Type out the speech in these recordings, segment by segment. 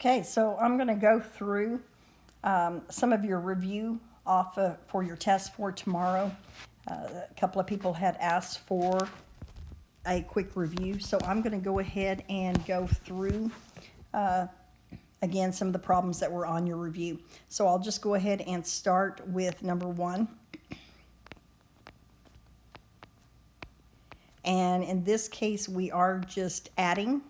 Okay, so I'm going to go through some of your review for your test for tomorrow. A couple of people had asked for a quick review, so I'm going to go ahead and go through again some of the problems that were on your review. So I'll just go ahead and start with number 1. And in this case, we are just adding.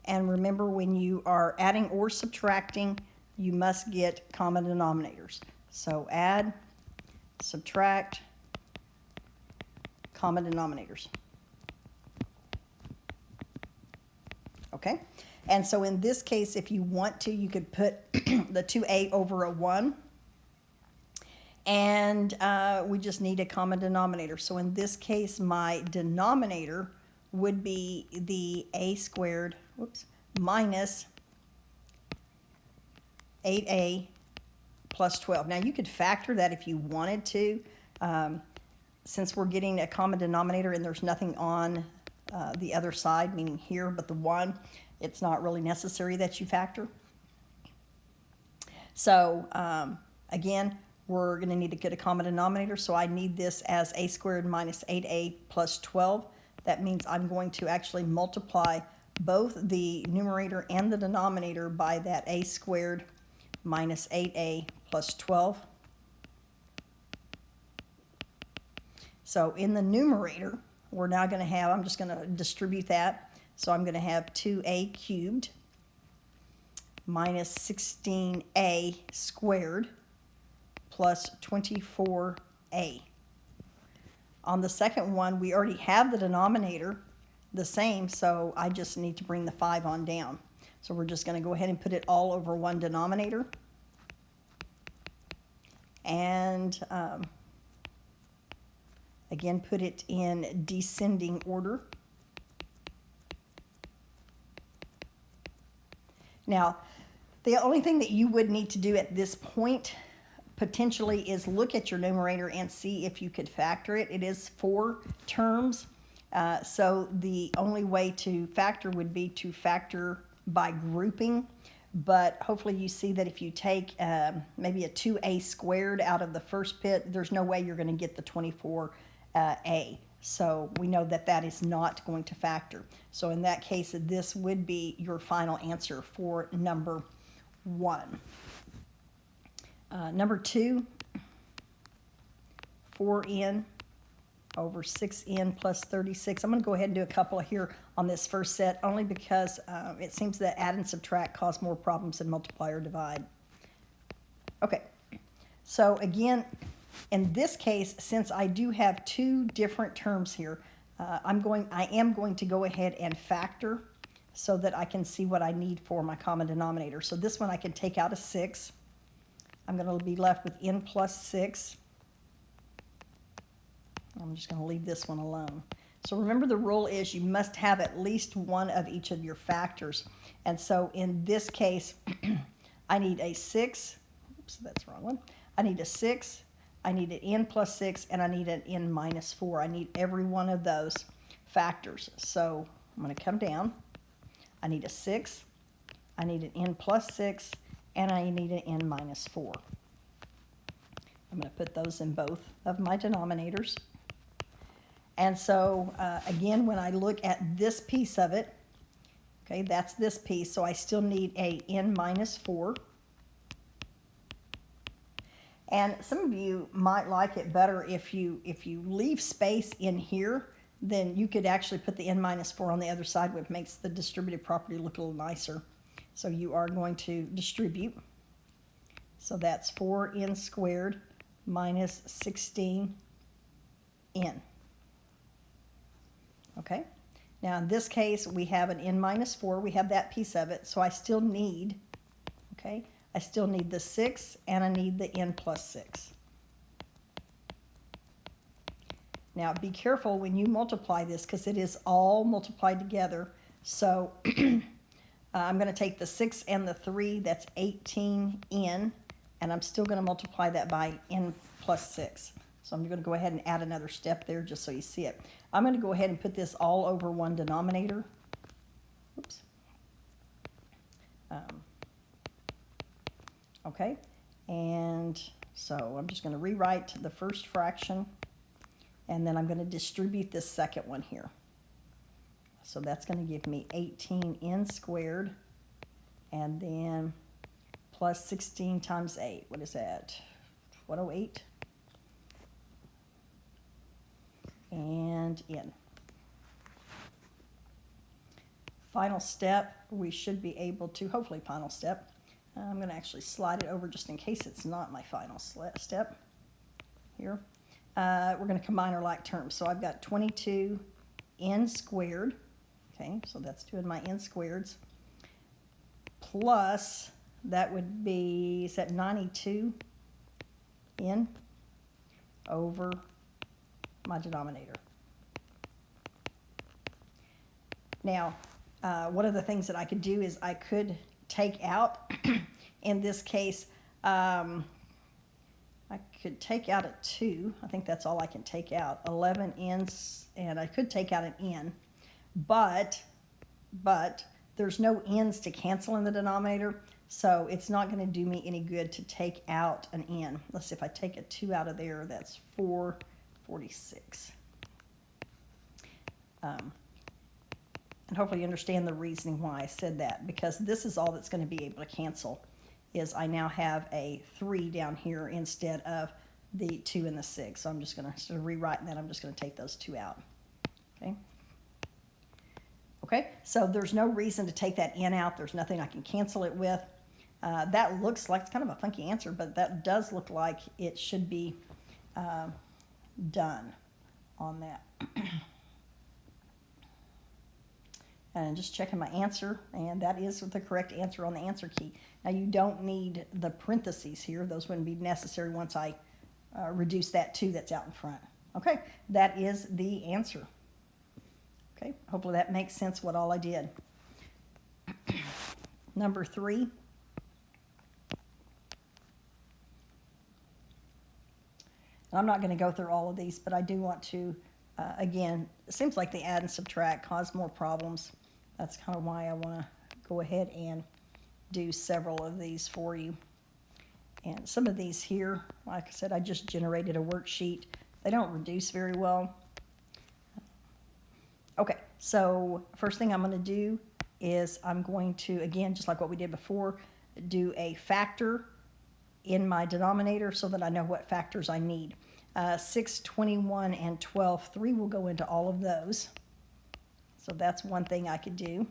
And remember, when you are adding or subtracting, you must get common denominators. So add, subtract, common denominators. Okay? And so in this case, if you want to, you could put the 2a over a 1. And we just need a common denominator. So in this case, my denominator would be the a squared, minus 8a plus 12. Now you could factor that if you wanted to. Since we're getting a common denominator and there's nothing on the other side, meaning here, but the 1, it's not really necessary that you factor. So again, we're going to need to get a common denominator. So I need this as a squared minus 8a plus 12. That means I'm going to actually multiply both the numerator and the denominator by that a squared minus 8a plus 12. So in the numerator, we're now going to have, I'm just going to distribute that. So I'm going to have 2a cubed minus 16a squared plus 24a. On the second one, we already have the denominator the same, so I just need to bring the 5 on down. So we're just going to go ahead and put it all over one denominator. And again, put it in descending order. Now, the only thing that you would need to do at this point potentially is look at your numerator and see if you could factor it. It is 4 terms, so the only way to factor would be to factor by grouping. But hopefully you see that if you take maybe a 2a squared out of the first bit, there's no way you're going to get the 24a. So we know that that is not going to factor. So in that case, this would be your final answer for number 1. Number 2, 4n over 6n plus 36. I'm going to go ahead and do a couple here on this first set, only because it seems that add and subtract cause more problems than multiply or divide. Okay, so again, in this case, since I do have 2 different terms here, I am going to go ahead and factor so that I can see what I need for my common denominator. So this one I can take out a 6. I'm going to be left with n plus 6. I'm just going to leave this one alone. So remember, the rule is you must have at least one of each of your factors. And so in this case, I need a 6. Oops, that's the wrong one. I need a 6. I need an n plus 6, and I need an n minus 4. I need every one of those factors. So I'm going to come down. I need a 6. I need an n plus 6. And I need an n minus 4. I'm going to put those in both of my denominators. And so, again, when I look at this piece of it, okay, that's this piece, so I still need a n minus 4. And some of you might like it better if you leave space in here, then you could actually put the n minus 4 on the other side, which makes the distributive property look a little nicer. So you are going to distribute. So that's 4n squared minus 16n. Okay. Now in this case, we have an n minus 4. We have that piece of it. So I still need, okay, I still need the 6 and I need the n plus 6. Now be careful when you multiply this because it is all multiplied together. So I'm going to take the 6 and the 3, that's 18n, and I'm still going to multiply that by n plus 6. So I'm going to go ahead and add another step there just so you see it. I'm going to go ahead and put this all over one denominator. Oops. Okay, and so I'm just going to rewrite the first fraction, and then I'm going to distribute this second one here. So that's going to give me 18n squared, and then plus 16 times 8. What is that? 108. And in. Final step, we should be able to, hopefully final step, I'm going to actually slide it over just in case it's not my final step here. We're going to combine our like terms. So I've got 22n squared. Okay, so that's doing my n squareds. Plus, that would be, is that 92n over my denominator. Now, one of the things that I could do is I could take out, in this case, I could take out a 2. I think that's all I can take out. 11n, and I could take out an n, but there's no n's to cancel in the denominator, so it's not going to do me any good to take out an n. Let's see, if I take a 2 out of there, that's 446. And hopefully you understand the reasoning why I said that, because this is all that's going to be able to cancel, is I now have a 3 down here instead of the 2 and the 6. So I'm just going to sort of rewrite, and then I'm just going to take those 2 out. Okay. Okay, so there's no reason to take that n out. There's nothing I can cancel it with. That looks like, it's kind of a funky answer, but that does look like it should be done on that. And just checking my answer, and that is the correct answer on the answer key. Now you don't need the parentheses here. Those wouldn't be necessary once I reduce that 2 that's out in front. Okay, that is the answer. Okay, hopefully that makes sense what all I did. Number 3. And I'm not going to go through all of these, but I do want to, again, it seems like the add and subtract cause more problems. That's kind of why I want to go ahead and do several of these for you. And some of these here, like I said, I just generated a worksheet. They don't reduce very well. Okay, so first thing I'm going to do is I'm going to, again, just like what we did before, do a factor in my denominator so that I know what factors I need. 6, 21, and 12. 3 will go into all of those. So that's one thing I could do.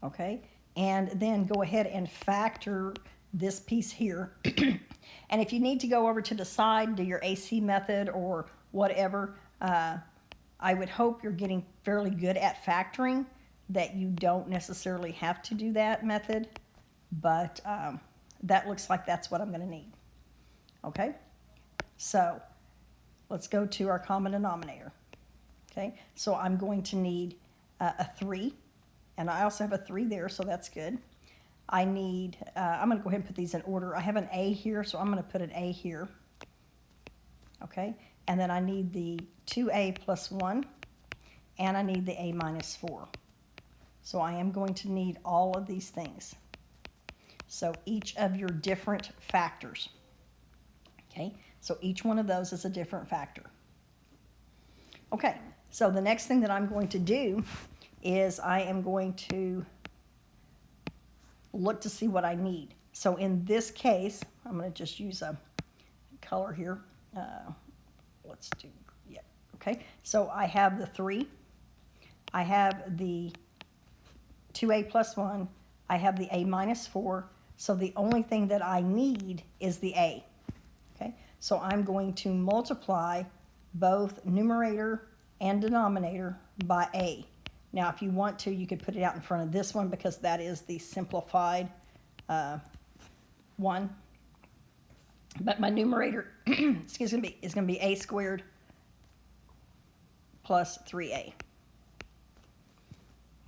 Okay, and then go ahead and factor this piece here. And if you need to go over to the side, do your AC method or whatever, I would hope you're getting fairly good at factoring, that you don't necessarily have to do that method, but that looks like that's what I'm going to need. Okay, so let's go to our common denominator. Okay, so I'm going to need a 3, and I also have a 3 there, so that's good. I need, I'm going to go ahead and put these in order. I have an A here, so I'm going to put an A here. Okay, and then I need the 2A plus 1, and I need the A minus 4. So I am going to need all of these things. So each of your different factors. Okay, so each one of those is a different factor. Okay, so the next thing that I'm going to do is I am going to look to see what I need. So in this case, I'm going to just use a color here. Let's do, yeah, okay. So I have the 3. I have the 2A plus 1. I have the A minus 4. So the only thing that I need is the A. Okay, so I'm going to multiply both numerator and denominator by A. Now, if you want to, you could put it out in front of this one because that is the simplified one. But my numerator is going to be A squared plus 3A.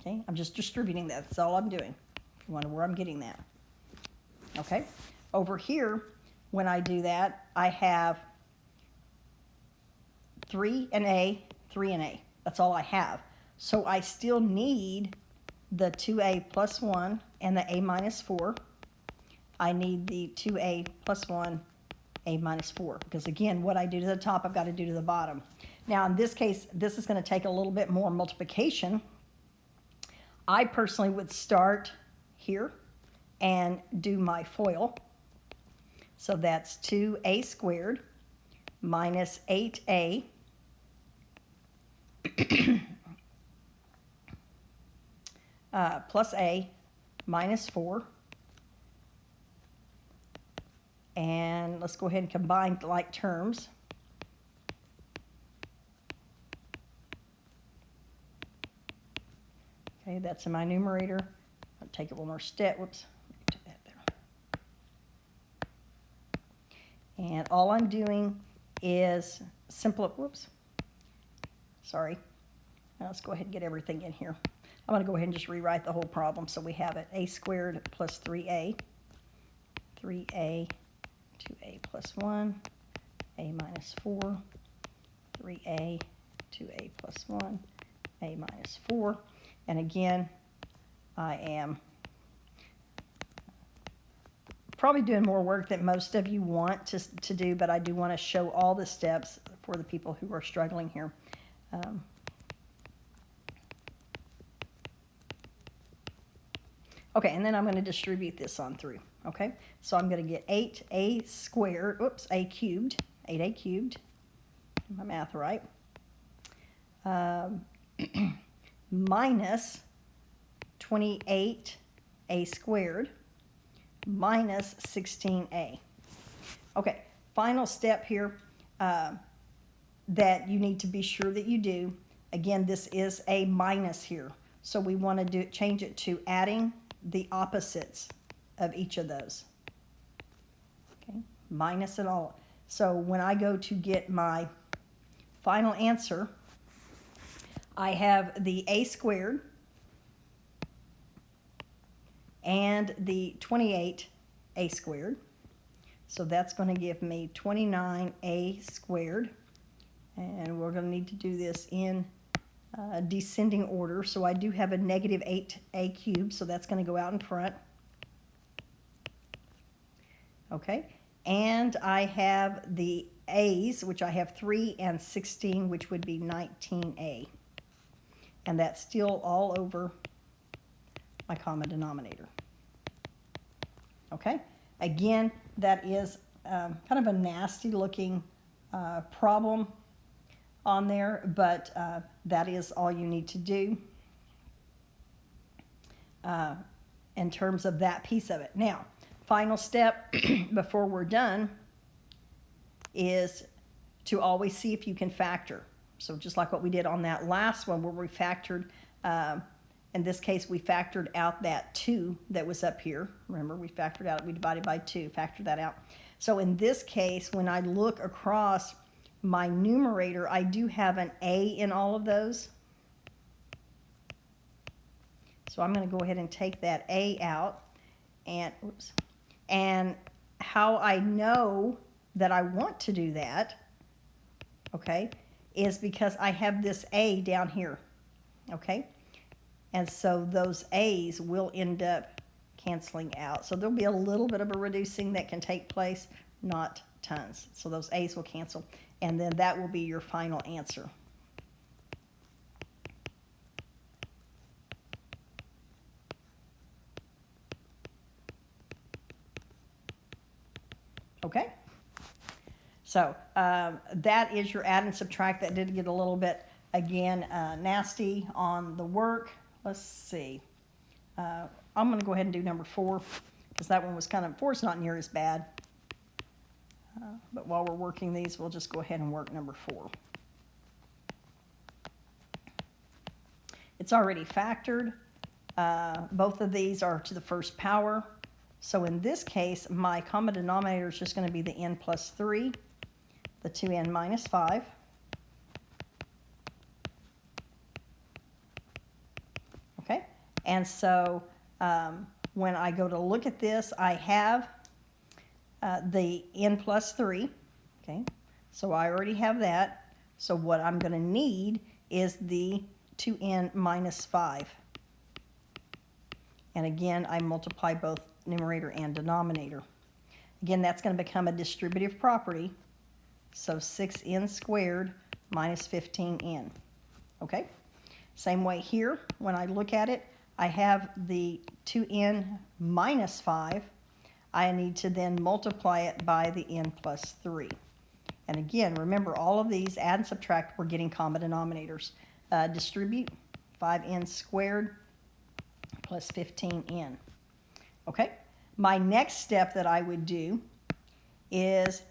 Okay, I'm just distributing that. That's all I'm doing. If you wonder where I'm getting that. Okay, over here, when I do that, I have 3 and A, 3 and A. That's all I have. So I still need the 2a plus 1 and the a minus 4. I need the 2a plus 1, a minus 4, because again, what I do to the top, I've got to do to the bottom. Now, in this case, this is going to take a little bit more multiplication. I personally would start here and do my FOIL. So that's 2a squared minus 8a plus a minus 4. And let's go ahead and combine like terms. Okay, that's in my numerator. I'll take it one more step. Whoops. Take that there. And all I'm doing is whoops. Sorry. Now let's go ahead and get everything in here. I'm going to go ahead and just rewrite the whole problem so we have it. A squared plus 3a, 2a plus 1, a minus 4, 3a, 2a plus 1, a minus 4. And again, I am probably doing more work than most of you want to do, but I do want to show all the steps for the people who are struggling here. Okay, and then I'm going to distribute this on through. Okay, so I'm going to get 8a squared, a cubed, 8a cubed, get my math right, minus 28a squared minus 16a. Okay, final step here that you need to be sure that you do. Again, this is a minus here, so we want to change it to adding the opposites of each of those. Okay, minus it all. So when I go to get my final answer, I have the a squared and the 28a squared. So that's going to give me 29a squared. And we're going to need to do this in descending order. So I do have a negative 8a cubed, so that's going to go out in front. Okay, and I have the a's, which I have 3 and 16, which would be 19a. And that's still all over my common denominator. Okay, again, that is kind of a nasty looking problem on there, but that is all you need to do in terms of that piece of it. Now, final step before we're done is to always see if you can factor. So just like what we did on that last one where we factored, in this case we factored out that 2 that was up here. Remember, we factored out, we divided by 2, factored that out. So in this case, when I look across my numerator, I do have an a in all of those. So I'm going to go ahead and take that a out. And, oops. And how I know that I want to do that, okay, is because I have this a down here, okay? And so those a's will end up canceling out. So there'll be a little bit of a reducing that can take place, not tons. So those a's will cancel, and then that will be your final answer. Okay, so that is your add and subtract. That did get a little bit, again, nasty on the work. Let's see. I'm going to go ahead and do number 4 because that one was kind of, 4 is not near as bad. But while we're working these, we'll just go ahead and work number 4. It's already factored. Both of these are to the first power. So in this case, my common denominator is just going to be the n plus 3, the 2n minus 5. Okay, and so when I go to look at this, I have the n plus 3. Okay, so I already have that. So what I'm going to need is the 2n minus 5. And again, I multiply both numerator and denominator. Again, that's going to become a distributive property. So 6n squared minus 15n. Okay? Same way here, when I look at it, I have the 2n minus 5. I need to then multiply it by the n plus 3. And again, remember, all of these, add and subtract, we're getting common denominators. Distribute 5n squared plus 15n. Okay? My next step that I would do is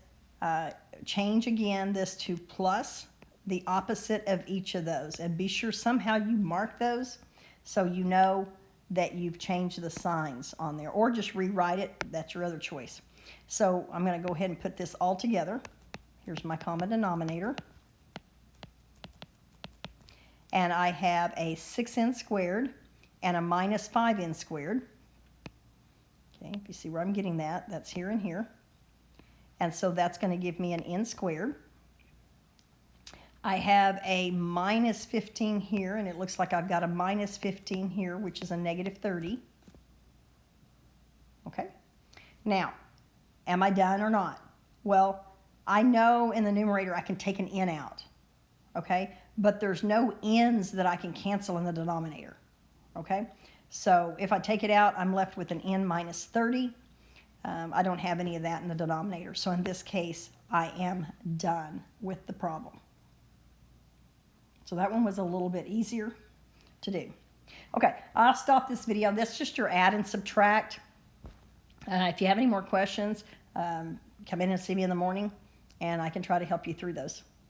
change again this to plus the opposite of each of those. And be sure somehow you mark those so you know that you've changed the signs on there. Or just rewrite it. That's your other choice. So I'm going to go ahead and put this all together. Here's my common denominator. And I have a 6n squared and a minus 5n squared. Okay, if you see where I'm getting that, that's here and here. And so that's going to give me an n squared. I have a minus 15 here, and it looks like I've got a minus 15 here, which is a negative 30. Okay. Now, am I done or not? Well, I know in the numerator I can take an n out. Okay? But there's no n's that I can cancel in the denominator. Okay? So if I take it out, I'm left with an n minus 30. I don't have any of that in the denominator. So in this case, I am done with the problem. So that one was a little bit easier to do. Okay, I'll stop this video. That's just your add and subtract. If you have any more questions, come in and see me in the morning, and I can try to help you through those.